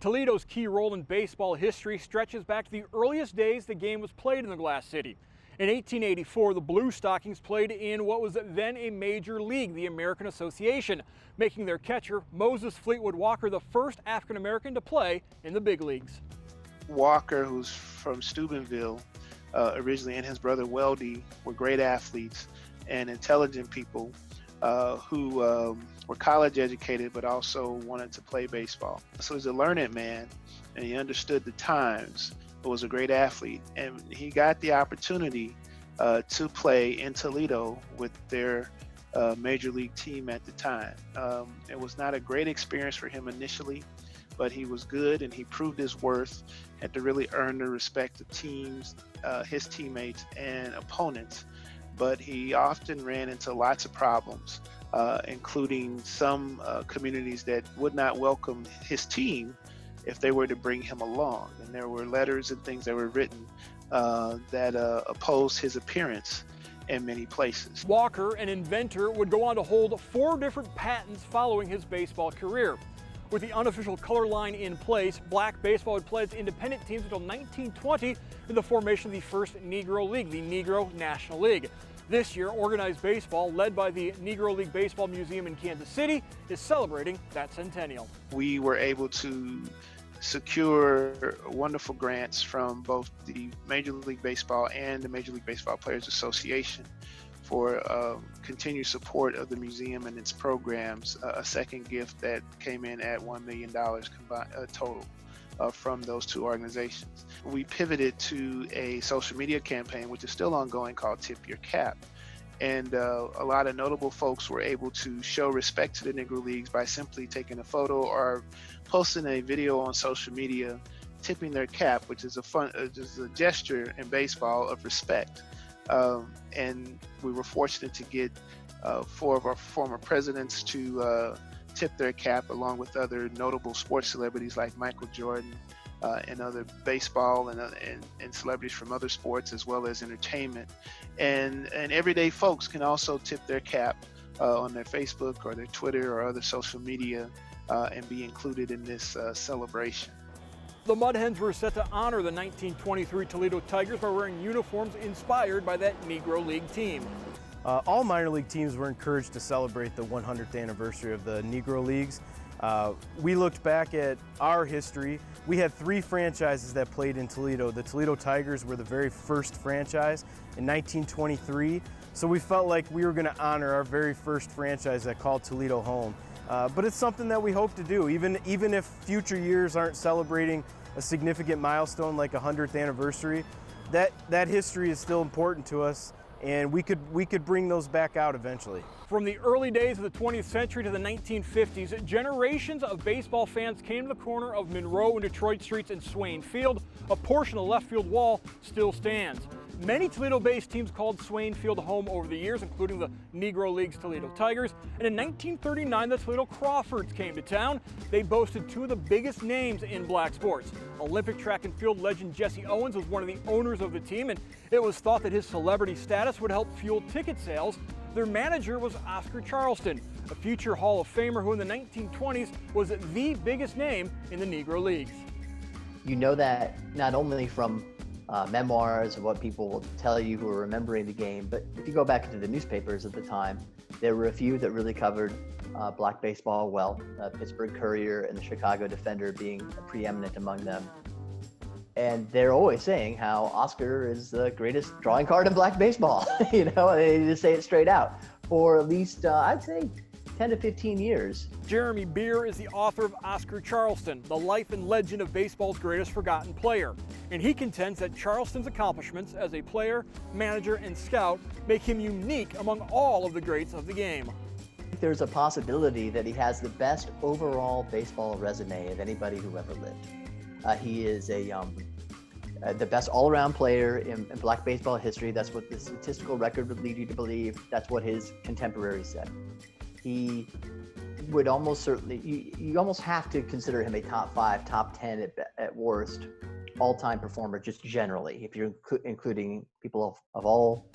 Toledo's key role in baseball history stretches back to the earliest days the game was played in the Glass City. In 1884, the Blue Stockings played in what was then a major league, the American Association, making their catcher, Moses Fleetwood Walker, the first African-American to play in the big leagues. Walker, who's from Steubenville originally, and his brother Weldy were great athletes and intelligent people who were college educated but also wanted to play baseball. So he's a learned man, and he understood the times, but was a great athlete. And he got the opportunity to play in Toledo with their major league team at the time. It was not a great experience for him initially, but he was good and he proved his worth, had to really earn the respect of teams, his teammates and opponents. But he often ran into lots of problems, including some communities that would not welcome his team if they were to bring him along. And there were letters and things that were written that opposed his appearance in many places. Walker, an inventor, would go on to hold 4 different patents following his baseball career. With the unofficial color line in place, black baseball would play its independent teams until 1920 in the formation of the first Negro League, the Negro National League. This year, organized baseball, led by the Negro League Baseball Museum in Kansas City, is celebrating that centennial. We were able to secure wonderful grants from both the Major League Baseball and the Major League Baseball Players Association for continued support of the museum and its programs, a second gift that came in at $1 million combined, total from those 2 organizations. We pivoted to a social media campaign, which is still ongoing, called Tip Your Cap. And a lot of notable folks were able to show respect to the Negro Leagues by simply taking a photo or posting a video on social media, tipping their cap, which is a gesture in baseball of respect. And we were fortunate to get 4 of our former presidents to tip their cap, along with other notable sports celebrities like Michael Jordan and other baseball and celebrities from other sports as well as entertainment. And everyday folks can also tip their cap on their Facebook or their Twitter or other social media and be included in this celebration. The Mud Hens were set to honor the 1923 Toledo Tigers by wearing uniforms inspired by that Negro League team. All minor league teams were encouraged to celebrate the 100th anniversary of the Negro Leagues. We looked back at our history. We had 3 franchises that played in Toledo. The Toledo Tigers were the very first franchise in 1923, so we felt like we were going to honor our very first franchise that called Toledo home. But it's something that we hope to do, even if future years aren't celebrating a significant milestone like a 100th anniversary. That history is still important to us, and we could bring those back out eventually. From the early days of the 20th century to the 1950s, generations of baseball fans came to the corner of Monroe and Detroit Streets in Swain Field. A portion of the left field wall still stands. Many Toledo-based teams called Swain Field home over the years, including the Negro League's Toledo Tigers. And in 1939, the Toledo Crawfords came to town. They boasted 2 of the biggest names in black sports. Olympic track and field legend Jesse Owens was one of the owners of the team, and it was thought that his celebrity status would help fuel ticket sales. Their manager was Oscar Charleston, a future Hall of Famer who in the 1920s was the biggest name in the Negro Leagues. You know that not only from memoirs of what people will tell you who are remembering the game, but if you go back into the newspapers at the time, there were a few that really covered black baseball well, Pittsburgh Courier and the Chicago Defender being preeminent among them. And they're always saying how Oscar is the greatest drawing card in black baseball. You know, they just say it straight out for at least, I'd say, 10 to 15 years. Jeremy Beer is the author of Oscar Charleston, the life and legend of baseball's greatest forgotten player. And he contends that Charleston's accomplishments as a player, manager, and scout make him unique among all of the greats of the game. There's a possibility that he has the best overall baseball resume of anybody who ever lived. He is the best all-around player in black baseball history. That's what the statistical record would lead you to believe. That's what his contemporaries said. He would almost certainly, you almost have to consider him a top 5, top 10 at worst, all-time performer just generally, if you're including people of all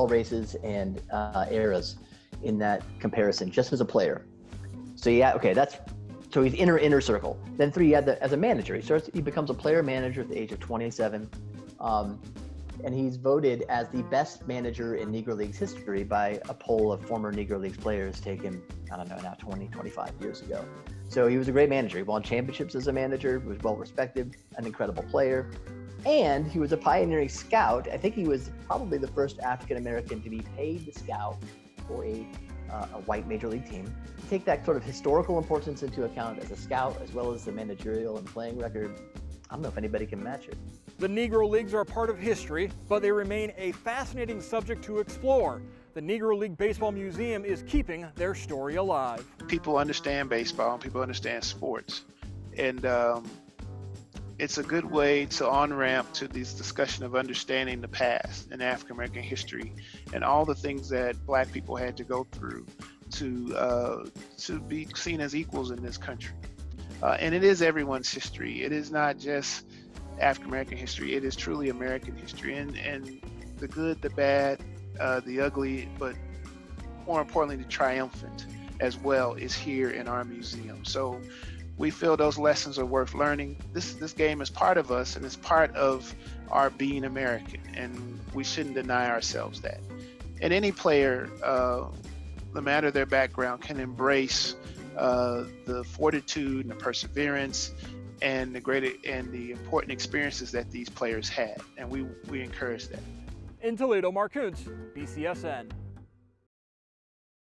races and eras in that comparison, just as a player. So yeah, okay, that's So he's inner circle. Then 3, as a manager. He becomes a player manager at the age of 27. And he's voted as the best manager in Negro Leagues history by a poll of former Negro Leagues players taken, I don't know, now 20, 25 years ago. So he was a great manager. He won championships as a manager, was well respected, an incredible player. And he was a pioneering scout. I think he was probably the first African-American to be paid to scout for a white major league team. Take that sort of historical importance into account as a scout, as well as the managerial and playing record. I don't know if anybody can match it. The Negro Leagues are a part of history, but they remain a fascinating subject to explore. The Negro League Baseball Museum is keeping their story alive. People understand baseball and people understand sports. And it's a good way to on-ramp to this discussion of understanding the past and African-American history and all the things that Black people had to go through to be seen as equals in this country. And it is everyone's history. It is not just African-American history. It is truly American history. And the good, the bad, the ugly, but more importantly, the triumphant as well is here in our museum. So we feel those lessons are worth learning. This game is part of us and it's part of our being American, and we shouldn't deny ourselves that. And any player, no matter their background, can embrace the fortitude and the perseverance and the important experiences that these players had, and we encourage that. In Toledo, Mark Kuntz, BCSN.